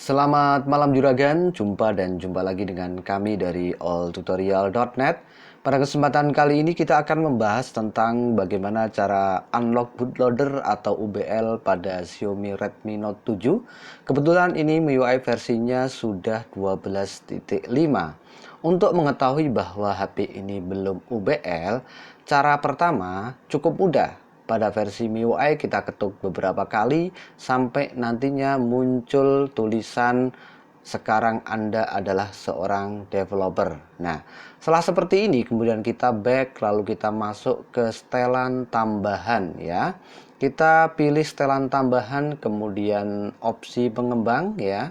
Selamat malam juragan, jumpa lagi dengan kami dari alltutorial.net. Pada kesempatan kali ini kita akan membahas tentang bagaimana cara unlock bootloader atau UBL pada Xiaomi Redmi Note 7. Kebetulan ini MIUI versinya sudah 12.5. Untuk mengetahui bahwa HP ini belum UBL, cara pertama cukup mudah. Pada versi MIUI kita ketuk beberapa kali sampai nantinya muncul tulisan sekarang Anda adalah seorang developer. Nah, setelah seperti ini kemudian kita back lalu kita masuk ke setelan tambahan ya. Kita pilih setelan tambahan kemudian opsi pengembang ya.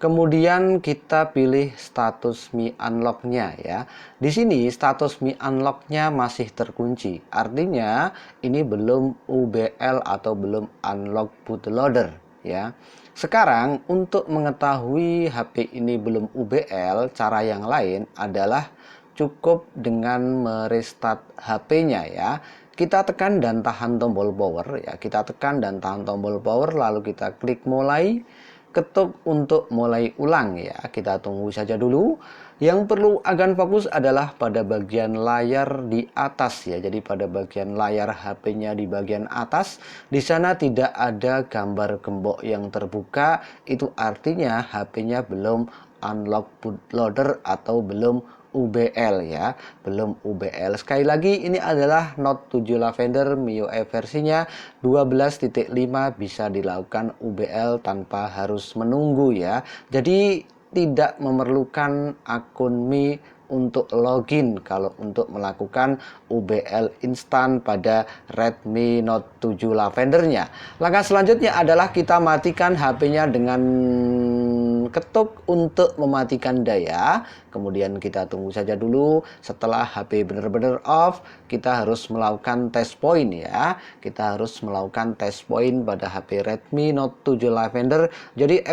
Kemudian kita pilih status Mi Unlock-nya ya. Di sini status Mi Unlock-nya masih terkunci. Artinya ini belum UBL atau belum unlock bootloader ya. Sekarang untuk mengetahui HP ini belum UBL, cara yang lain adalah cukup dengan merestart HP-nya ya. Kita tekan dan tahan tombol power ya. Kita tekan dan tahan tombol power lalu kita klik mulai. Ketuk untuk mulai ulang ya. Kita tunggu saja dulu. Yang perlu agan fokus adalah pada bagian layar di atas ya. Jadi pada bagian layar HP-nya di bagian atas, di sana tidak ada gambar gembok yang terbuka. Itu artinya HP-nya belum unlock bootloader atau belum UBL ya, belum UBL. Sekali lagi ini adalah Note 7 Lavender MIUI versinya 12.5, bisa dilakukan UBL tanpa harus menunggu ya. Jadi tidak memerlukan akun Mi untuk login kalau untuk melakukan UBL instan pada Redmi Note 7 Lavendernya. Langkah selanjutnya adalah kita matikan HP-nya dengan ketuk untuk mematikan daya. Kemudian kita tunggu saja dulu. Setelah HP benar-benar off, kita harus melakukan test point ya. Kita harus melakukan test point pada HP Redmi Note 7 Lavender. Jadi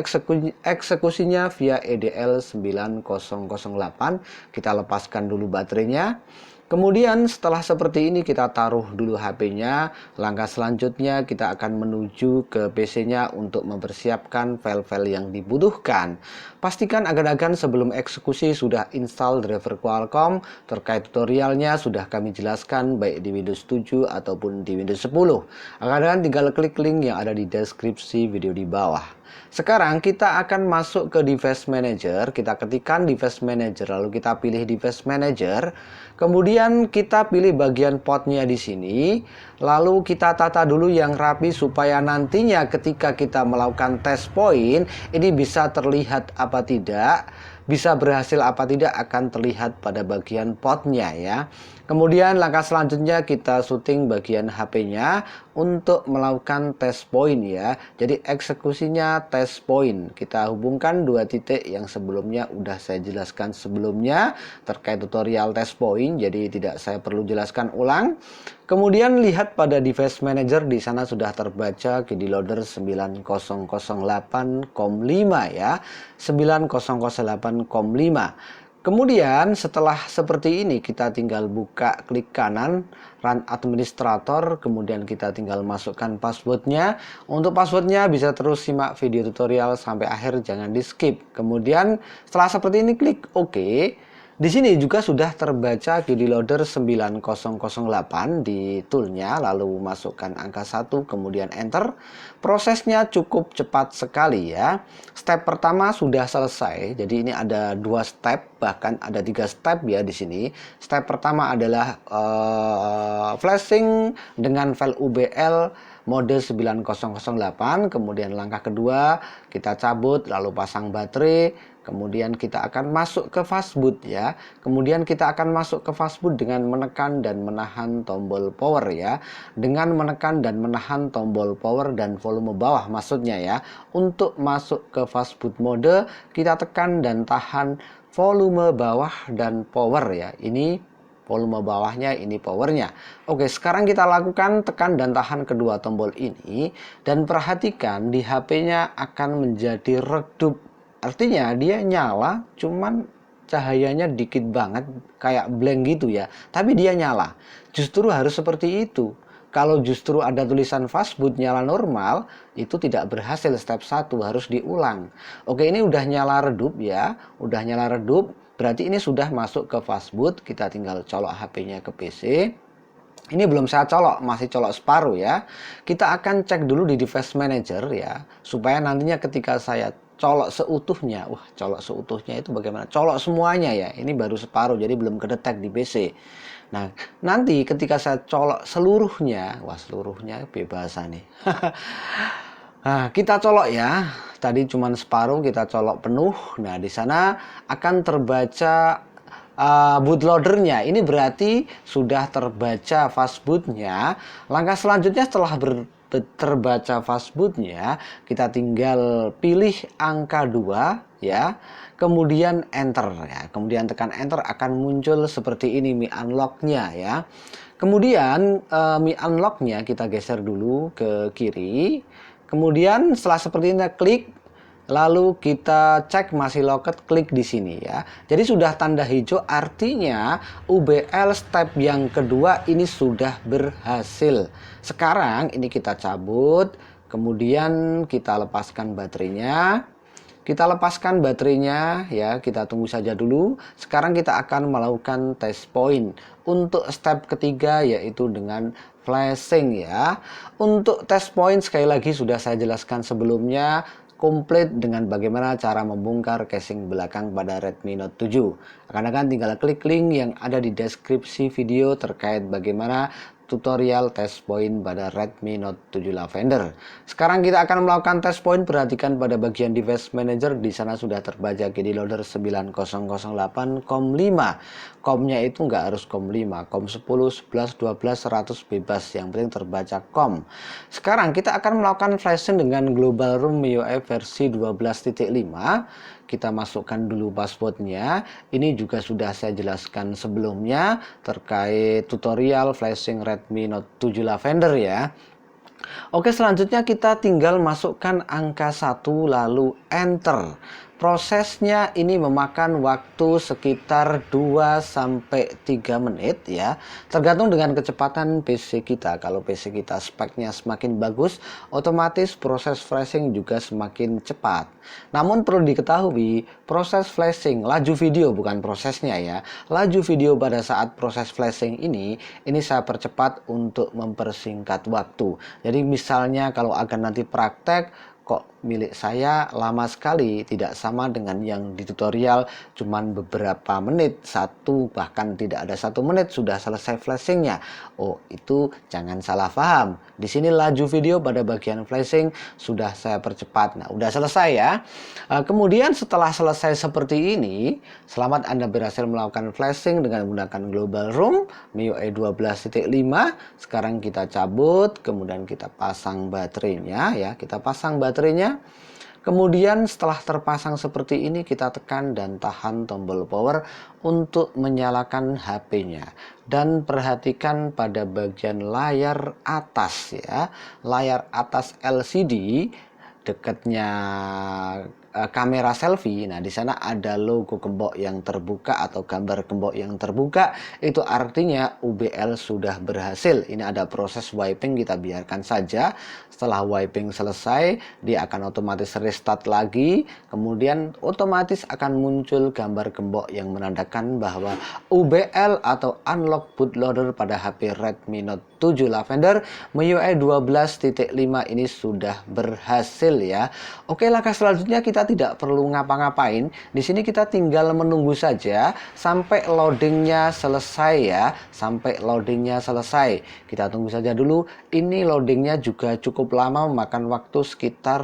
eksekusinya via EDL 9008. Kita lepaskan dulu baterainya. Kemudian setelah seperti ini kita taruh dulu HP-nya. Langkah selanjutnya kita akan menuju ke PC-nya untuk mempersiapkan file-file yang dibutuhkan. Pastikan agan-agan sebelum eksekusi sudah install driver Qualcomm. Terkait tutorialnya sudah kami jelaskan baik di Windows 7 ataupun di Windows 10. Agan-agan tinggal klik link yang ada di deskripsi video di bawah. Sekarang kita akan masuk ke device manager. Kita ketikkan device manager lalu kita pilih device manager. Kemudian kita pilih bagian portnya di sini. Lalu kita tata dulu yang rapi supaya nantinya ketika kita melakukan test point ini bisa terlihat apa tidak, bisa berhasil apa tidak akan terlihat pada bagian portnya ya. Kemudian langkah selanjutnya kita syuting bagian HP-nya untuk melakukan test point ya. Jadi eksekusinya test point. Kita hubungkan dua titik yang sebelumnya udah saya jelaskan sebelumnya terkait tutorial test point. Jadi tidak saya perlu jelaskan ulang. Kemudian lihat pada device manager, di sana sudah terbaca keylogger 9008.5 ya. 9008.5. Kemudian setelah seperti ini kita tinggal buka klik kanan run administrator, kemudian kita tinggal masukkan passwordnya. Untuk passwordnya bisa terus simak video tutorial sampai akhir, jangan di skip. Kemudian setelah seperti ini klik OK. Di sini juga sudah terbaca keylogger 9008 di toolnya, lalu masukkan angka 1 kemudian enter. Prosesnya cukup cepat sekali ya. Step pertama sudah selesai. Jadi ini ada 2 step, bahkan ada 3 step ya di sini. Step pertama adalah flashing dengan file UBL mode 9008. Kemudian langkah kedua kita cabut lalu pasang baterai. Kemudian kita akan masuk ke fastboot ya. Kemudian kita akan masuk ke fastboot dengan menekan dan menahan tombol power ya. Dengan menekan dan menahan tombol power dan volume bawah maksudnya ya. Untuk masuk ke fastboot mode kita tekan dan tahan volume bawah dan power ya. Ini volume bawahnya, ini powernya. Oke, sekarang kita lakukan tekan dan tahan kedua tombol ini. Dan perhatikan di HP-nya akan menjadi redup. Artinya dia nyala, cuman cahayanya dikit banget, kayak blank gitu ya. Tapi dia nyala. Justru harus seperti itu. Kalau justru ada tulisan fastboot nyala normal, itu tidak berhasil step 1, harus diulang. Oke, ini udah nyala redup ya, udah nyala redup, berarti ini sudah masuk ke fastboot. Kita tinggal colok HP-nya ke PC. Ini belum saya colok, masih colok separuh ya. Kita akan cek dulu di device manager ya, supaya nantinya ketika saya colok seutuhnya, colok seutuhnya itu bagaimana? Colok semuanya ya, ini baru separuh, jadi belum kedetek di PC. Nah, nanti ketika saya colok seluruhnya, seluruhnya bebas nih. Nah, kita colok ya. Tadi cuma separuh, kita colok penuh. Nah, di sana akan terbaca bootloadernya. Ini berarti sudah terbaca fastbootnya. Langkah selanjutnya setelah terbaca fastbootnya, kita tinggal pilih angka 2 ya. Kemudian enter ya. Kemudian tekan enter, akan muncul seperti ini Mi Unlock-nya ya. Kemudian Mi Unlock-nya kita geser dulu ke kiri. Kemudian setelah seperti ini klik, lalu kita cek masih locked, klik di sini ya. Jadi sudah tanda hijau, artinya UBL step yang kedua ini sudah berhasil. Sekarang ini kita cabut, kemudian kita lepaskan baterainya. Kita lepaskan baterainya ya, kita tunggu saja dulu. Sekarang kita akan melakukan test point untuk step ketiga, yaitu dengan flashing ya. Untuk test point sekali lagi sudah saya jelaskan sebelumnya, komplit dengan bagaimana cara membongkar casing belakang pada Redmi Note 7. Akan tinggal klik link yang ada di deskripsi video terkait bagaimana tutorial test point pada Redmi Note 7 Lavender. Sekarang kita akan melakukan test point. Perhatikan pada bagian device manager, di sana sudah terbaca KD loader 9008 COM5. COM-nya itu nggak harus COM5, COM 10, 11, 12, 100 bebas, yang penting terbaca COM. Sekarang kita akan melakukan flashing dengan Global Room MIUI versi 12.5. Kita masukkan dulu passwordnya. Ini juga sudah saya jelaskan sebelumnya terkait tutorial flashing Redmi Note 7 Lavender ya. Oke, selanjutnya kita tinggal masukkan angka 1 lalu enter. Prosesnya ini memakan waktu sekitar 2-3 menit ya. Tergantung dengan kecepatan PC kita. Kalau PC kita speknya semakin bagus, otomatis proses flashing juga semakin cepat. Namun perlu diketahui, proses flashing, laju video bukan prosesnya ya. Laju video pada saat proses flashing ini saya percepat untuk mempersingkat waktu. Jadi misalnya kalau akan nanti praktek, kok milik saya lama sekali, tidak sama dengan yang di tutorial cuman beberapa menit, bahkan tidak ada 1 menit sudah selesai flashingnya. Oh, itu jangan salah paham. Di sini laju video pada bagian flashing sudah saya percepat. Nah, udah selesai ya. Kemudian setelah selesai seperti ini, selamat Anda berhasil melakukan flashing dengan menggunakan Global Room MIUI 12.5. Sekarang kita cabut, kemudian kita pasang baterainya ya. Kita pasang baterainya. Kemudian setelah terpasang seperti ini, kita tekan dan tahan tombol power untuk menyalakan HP-nya. Dan perhatikan pada bagian layar atas ya. Layar atas LCD dekatnya kamera selfie. Nah, di sana ada logo gembok yang terbuka atau gambar gembok yang terbuka. Itu artinya UBL sudah berhasil. Ini ada proses wiping, kita biarkan saja. Setelah wiping selesai, dia akan otomatis restart lagi. Kemudian otomatis akan muncul gambar gembok yang menandakan bahwa UBL atau Unlock Bootloader pada HP Redmi Note 7 Lavender MIUI 12.5 ini sudah berhasil ya. Oke, langkah selanjutnya kita tidak perlu ngapa-ngapain. Di sini kita tinggal menunggu saja sampai loadingnya selesai ya. Sampai loadingnya selesai. Kita tunggu saja dulu. Ini loadingnya juga cukup lama, memakan waktu sekitar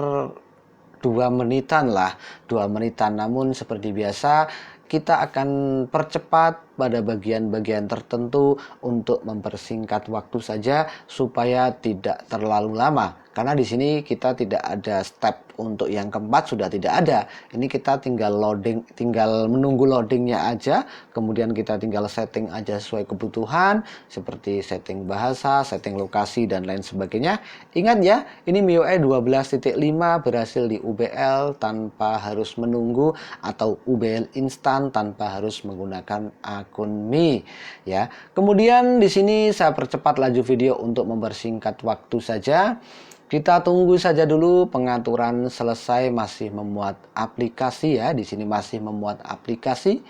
2 menitan lah. 2 menitan. Namun seperti biasa, kita akan percepat pada bagian-bagian tertentu untuk mempersingkat waktu saja supaya tidak terlalu lama. Karena di sini kita tidak ada step untuk yang keempat, sudah tidak ada. Ini kita tinggal loading, tinggal menunggu loadingnya aja. Kemudian kita tinggal setting aja sesuai kebutuhan, seperti setting bahasa, setting lokasi dan lain sebagainya. Ingat ya, ini MIUI 12.5 berhasil di UBL tanpa harus menunggu, atau UBL instan tanpa harus menggunakan akun Mi ya. Kemudian di sini saya percepat laju video untuk mempersingkat waktu saja. Kita tunggu saja dulu pengaturan selesai, masih memuat aplikasi ya. Di sini masih memuat aplikasi.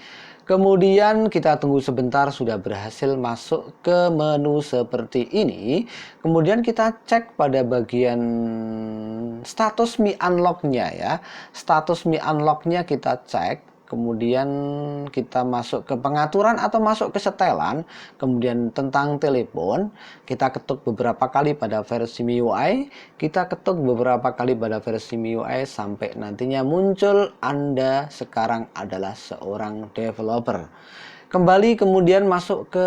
Kemudian kita tunggu sebentar, sudah berhasil masuk ke menu seperti ini. Kemudian kita cek pada bagian status Mi Unlock-nya ya. Status Mi Unlock-nya kita cek. Kemudian kita masuk ke pengaturan atau masuk ke setelan. Kemudian tentang telepon, kita ketuk beberapa kali pada versi MIUI. Kita ketuk beberapa kali pada versi MIUI sampai nantinya muncul Anda sekarang adalah seorang developer. Kembali kemudian masuk ke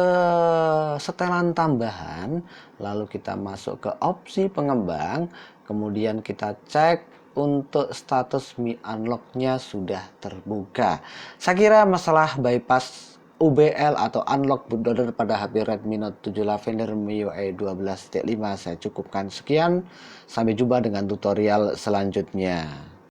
setelan tambahan. Lalu kita masuk ke opsi pengembang. Kemudian kita cek untuk status Mi Unlock-nya sudah terbuka. Saya kira masalah bypass UBL atau unlock bootloader pada HP Redmi Note 7 Lavender MIUI 12.5 saya cukupkan sekian. Sampai jumpa dengan tutorial selanjutnya.